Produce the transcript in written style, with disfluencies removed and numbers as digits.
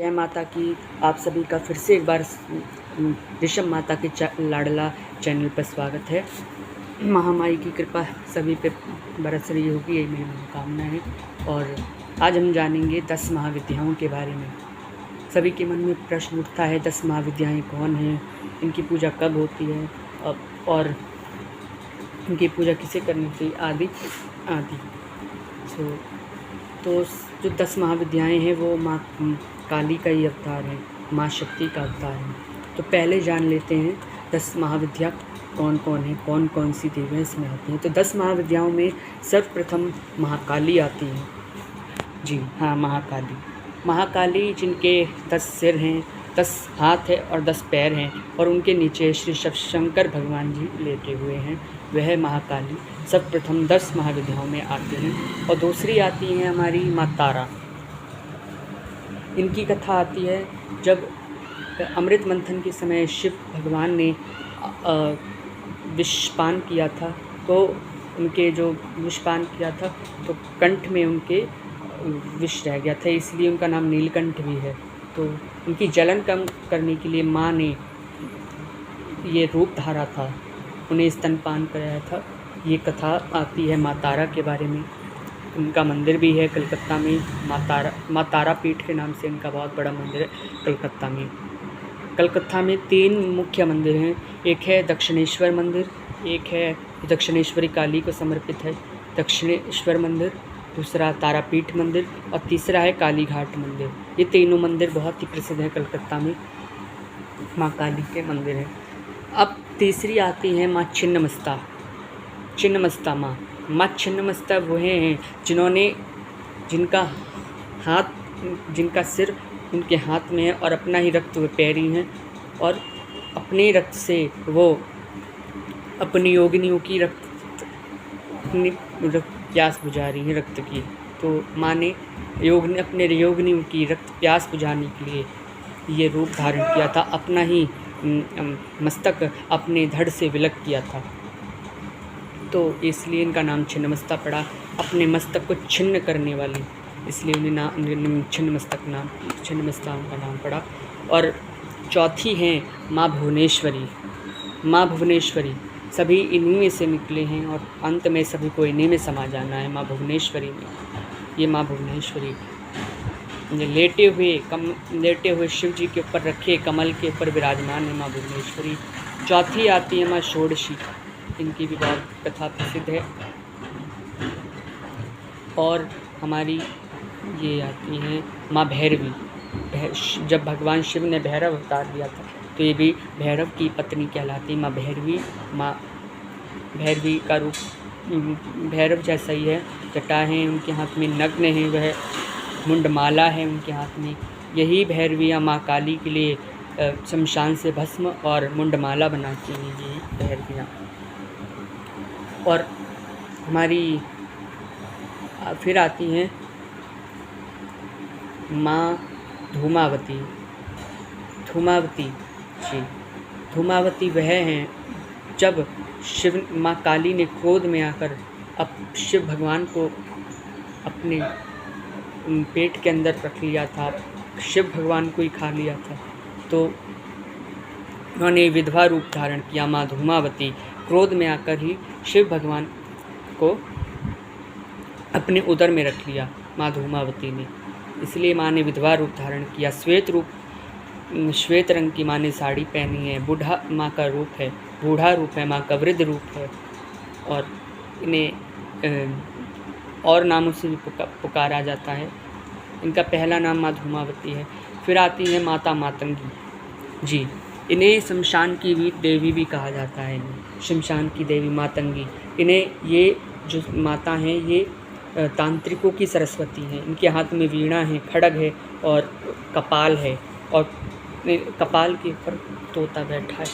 जय माता की। आप सभी का फिर से एक बार ऋषभ माता के लाडला चैनल पर स्वागत है। महामाई की कृपा सभी पे बरस रही होगी, यही मेरी मनोकामना है। और आज हम जानेंगे 10 महाविद्याओं के बारे में। सभी के मन में प्रश्न उठता है 10 महाविद्याएँ कौन हैं, इनकी पूजा कब होती है और इनकी पूजा किसे करनी चाहिए आदि आदि। तो जो 10 महाविद्याएँ हैं वो माँ काली का ही अवतार है, माँ शक्ति का अवतार है। तो पहले जान लेते हैं 10 महाविद्या कौन कौन है, कौन कौन सी देवियाँ इसमें आती हैं। तो 10 महाविद्याओं में सर्वप्रथम महाकाली आती है। जी हाँ, महाकाली जिनके 10 सिर हैं, 10 हाथ है और 10 पैर हैं और उनके नीचे श्री शंकर भगवान जी लेटे हुए हैं, वह महाकाली सर्वप्रथम 10 महाविद्याओं में आती हैं। और दूसरी आती हैं हमारी माँ तारा। इनकी कथा आती है जब अमृत मंथन के समय शिव भगवान ने विषपान किया था, तो उनके जो विषपान किया था तो कंठ में उनके विष रह गया था, इसलिए उनका नाम नीलकंठ भी है। तो उनकी जलन कम करने के लिए माँ ने ये रूप धारा था, उन्हें स्तनपान कराया था। ये कथा आती है माँ तारा के बारे में। उनका मंदिर भी है कलकत्ता में, माँ तारा पीठ के नाम से इनका बहुत बड़ा मंदिर है कलकत्ता में 3 मुख्य मंदिर हैं। एक है दक्षिणेश्वर मंदिर, एक है दक्षिणेश्वरी काली को समर्पित है दक्षिणेश्वर मंदिर, दूसरा तारापीठ मंदिर और तीसरा है काली घाट मंदिर। ये तीनों मंदिर बहुत ही प्रसिद्ध हैं कलकत्ता में, माँ काली के मंदिर हैं। अब तीसरी आती हैं माँ छिन्नमस्ता माँ छिन्नमस्ता वो हैं जिनका सिर उनके हाथ में है और अपना ही रक्त वे पैरी हैं, और अपने रक्त से वो अपनी योगिनियों की प्यास बुझा रही हैं रक्त की। तो माँ ने अपने योगिनियों की रक्त प्यास बुझाने के लिए ये रूप धारण किया था, अपना ही मस्तक अपने धड़ से विलग किया था, तो इसलिए इनका नाम छिन्नमस्ता पड़ा। अपने मस्तक को छिन्न करने वाली, इसलिए उन्हें छिन्नमस्ता का नाम पड़ा। और चौथी हैं माँ भुवनेश्वरी सभी इन्हीं में से निकले हैं और अंत में सभी को इन्हीं में समा जाना है, माँ भुवनेश्वरी में। ये माँ भुवनेश्वरी लेटे हुए शिव जी के ऊपर रखे कमल के ऊपर विराजमान है माँ भुवनेश्वरी। चौथी आती है माँ षोडशी, इनकी भी बहुत कथा प्रसिद्ध है। और हमारी ये आती हैं माँ भैरवी। जब भगवान शिव ने भैरव अवतार लिया था तो ये भी भैरव की पत्नी कहलाती। माँ भैरवी का रूप भैरव जैसा ही है, जटा है उनके हाथ में, नग्न है वह, मुंडमाला है उनके हाथ में। यही भैरवियाँ माँ काली के लिए शमशान से भस्म और मुंडमाला बनाती हैं, ये भैरवियाँ। और हमारी फिर आती हैं माँ धूमावती वह हैं जब माँ काली ने क्रोध में आकर शिव भगवान को अपने पेट के अंदर रख लिया था, शिव भगवान को ही खा लिया था, तो उन्होंने विधवा रूप धारण किया। माँ धूमावती क्रोध में आकर ही शिव भगवान को अपने उदर में रख लिया माँ धूमावती ने, इसलिए माँ ने विधवा रूप धारण किया। श्वेत रंग की माँ ने साड़ी पहनी है। बूढ़ा माँ का रूप है, बूढ़ा रूप है माँ का, वृद्ध रूप है, और इन्हें और नामों से भी पुकारा जाता है। इनका पहला नाम माँ धूमावती है। फिर आती है माता मातंगी जी, इन्हें शमशान की देवी भी कहा जाता है। इन्हें शमशान की देवी मातंगी, इन्हें ये जो माता हैं ये तांत्रिकों की सरस्वती हैं। इनके हाथ में वीणा है, खड्ग है और कपाल है, और कपाल के ऊपर तोता बैठा है।